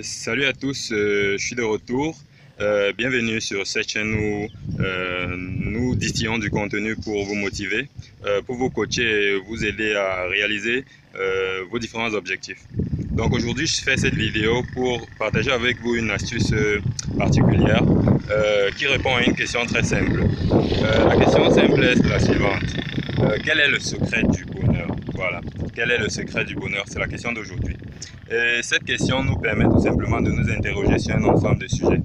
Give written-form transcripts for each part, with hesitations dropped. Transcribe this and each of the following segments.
Salut à tous, je suis de retour. Bienvenue sur cette chaîne où nous distillons du contenu pour vous motiver, pour vous coacher et vous aider à réaliser vos différents objectifs. Donc aujourd'hui, je fais cette vidéo pour partager avec vous une astuce particulière qui répond à une question très simple. La question simple est la suivante. Quel est le secret du bonheur? Voilà. Quel est le secret du bonheur? C'est la question d'aujourd'hui. Et cette question nous permet tout simplement de nous interroger sur un ensemble de sujets.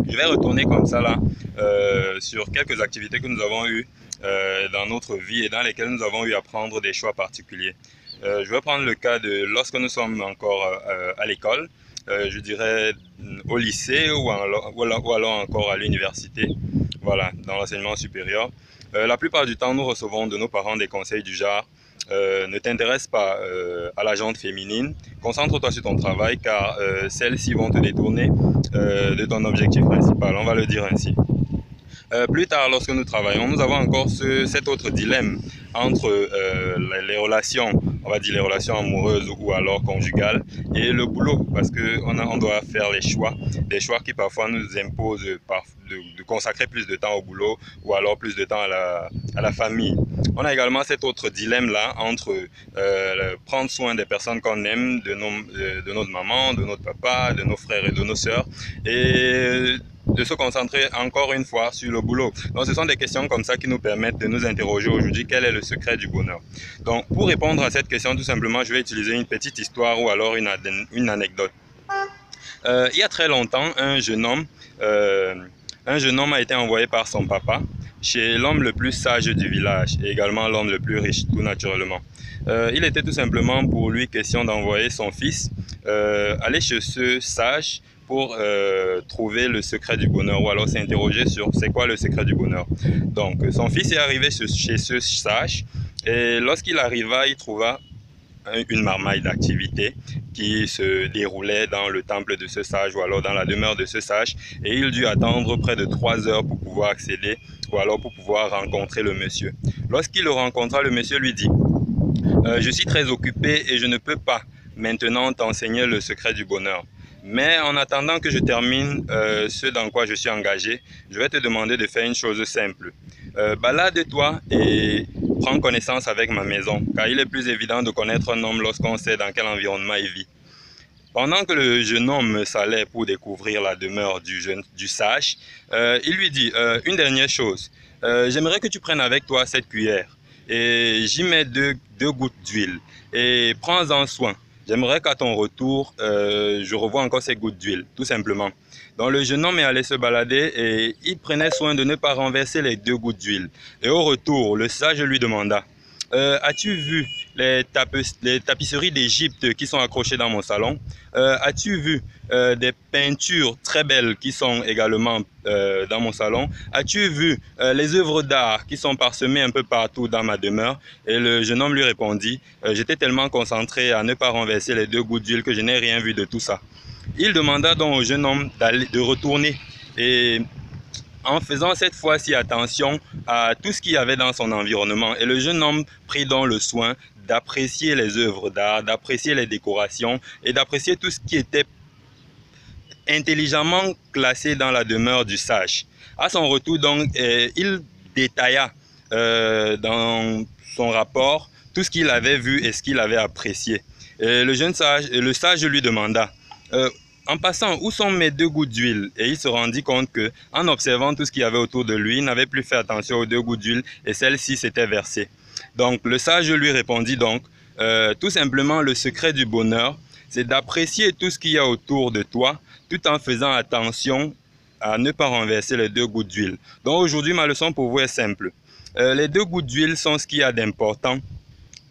Je vais retourner comme ça là sur quelques activités que nous avons eues dans notre vie et dans lesquelles nous avons eu à prendre des choix particuliers. Je vais prendre le cas de lorsque nous sommes encore à l'école, je dirais au lycée ou alors encore à l'université, voilà, dans l'enseignement supérieur. La plupart du temps, nous recevons de nos parents des conseils du genre ne t'intéresse pas à la jante féminine, concentre-toi sur ton travail car celles-ci vont te détourner de ton objectif principal, on va le dire ainsi. Plus tard, lorsque nous travaillons, nous avons encore cet autre dilemme entre les relations, on va dire les relations amoureuses ou alors conjugales, et le boulot, parce qu'on doit faire les choix, des choix qui parfois nous imposent de consacrer plus de temps au boulot ou alors plus de temps à la famille. On a également cet autre dilemme-là entre prendre soin des personnes qu'on aime, de notre maman, de notre papa, de nos frères et de nos sœurs, et de se concentrer encore une fois sur le boulot. Donc ce sont des questions comme ça qui nous permettent de nous interroger aujourd'hui quel est le secret du bonheur. Donc pour répondre à cette question, tout simplement, je vais utiliser une petite histoire ou alors une anecdote. Il y a très longtemps, un jeune homme a été envoyé par son papa chez l'homme le plus sage du village et également l'homme le plus riche, tout naturellement. Il était tout simplement pour lui question d'envoyer son fils aller chez ce sage pour trouver le secret du bonheur ou alors s'interroger sur c'est quoi le secret du bonheur. Donc son fils est arrivé chez ce sage et lorsqu'il arriva, il trouva une marmaille d'activités qui se déroulait dans le temple de ce sage ou alors dans la demeure de ce sage et il dut attendre près de 3 heures pour pouvoir accéder ou alors pour pouvoir rencontrer le monsieur. Lorsqu'il le rencontra, le monsieur lui dit je suis très occupé et je ne peux pas maintenant t'enseigner le secret du bonheur. Mais en attendant que je termine ce dans quoi je suis engagé, je vais te demander de faire une chose simple. Balade-toi et prends connaissance avec ma maison, car il est plus évident de connaître un homme lorsqu'on sait dans quel environnement il vit. Pendant que le jeune homme s'allait pour découvrir la demeure du sage, il lui dit une dernière chose. J'aimerais que tu prennes avec toi cette cuillère et j'y mets deux gouttes d'huile et prends-en soin. J'aimerais qu'à ton retour, je revoie encore ces gouttes d'huile, tout simplement. Donc le jeune homme est allé se balader et il prenait soin de ne pas renverser les 2 gouttes d'huile. Et au retour, le sage lui demanda as-tu vu les tapisseries d'Égypte qui sont accrochées dans mon salon? As-tu vu des peintures très belles qui sont également dans mon salon? As-tu vu les œuvres d'art qui sont parsemées un peu partout dans ma demeure? Et le jeune homme lui répondit j'étais tellement concentré à ne pas renverser les 2 gouttes d'huile que je n'ai rien vu de tout ça. Il demanda donc au jeune homme de retourner et en faisant cette fois-ci attention à tout ce qu'il y avait dans son environnement. Et le jeune homme prit donc le soin d'apprécier les œuvres d'art, d'apprécier les décorations et d'apprécier tout ce qui était intelligemment classé dans la demeure du sage. À son retour, donc, il détailla dans son rapport tout ce qu'il avait vu et ce qu'il avait apprécié. Et le sage lui demanda en passant, où sont mes 2 gouttes d'huile? Et il se rendit compte que, en observant tout ce qu'il y avait autour de lui, il n'avait plus fait attention aux 2 gouttes d'huile et celle-ci s'était versée. Donc le sage lui répondit donc, tout simplement le secret du bonheur, c'est d'apprécier tout ce qu'il y a autour de toi, tout en faisant attention à ne pas renverser les 2 gouttes d'huile. Donc aujourd'hui, ma leçon pour vous est simple. Les 2 gouttes d'huile sont ce qu'il y a d'important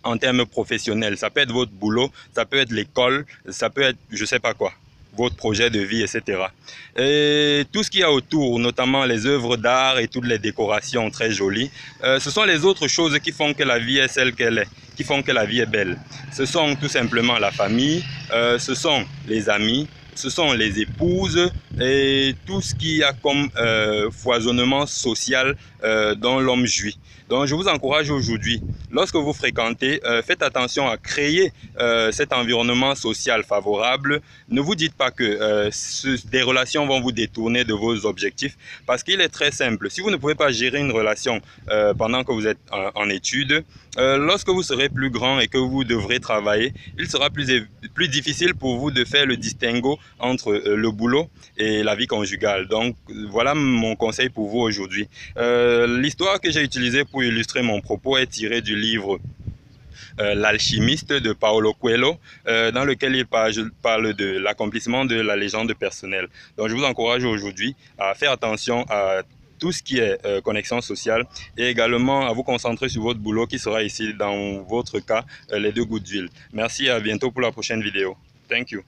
en termes professionnels. Ça peut être votre boulot, ça peut être l'école, ça peut être je ne sais pas quoi, votre projet de vie, etc. Et tout ce qu'il y a autour, notamment les œuvres d'art et toutes les décorations très jolies, ce sont les autres choses qui font que la vie est celle qu'elle est, qui font que la vie est belle. Ce sont tout simplement la famille, ce sont les amis, ce sont les épouses, et tout ce qui a comme foisonnement social dont l'homme jouit. Donc je vous encourage aujourd'hui, lorsque vous fréquentez, faites attention à créer cet environnement social favorable. Ne vous dites pas que des relations vont vous détourner de vos objectifs, parce qu'il est très simple. Si vous ne pouvez pas gérer une relation pendant que vous êtes en études, lorsque vous serez plus grand et que vous devrez travailler, il sera plus difficile pour vous de faire le distinguo entre le boulot et la vie conjugale. Donc voilà mon conseil pour vous aujourd'hui. L'histoire que j'ai utilisée pour illustrer mon propos est tirée du livre L'Alchimiste de Paulo Coelho, dans lequel il parle de l'accomplissement de la légende personnelle. Donc je vous encourage aujourd'hui à faire attention à tout ce qui est connexion sociale et également à vous concentrer sur votre boulot qui sera ici dans votre cas les 2 gouttes d'huile. Merci et à bientôt pour la prochaine vidéo. Thank you.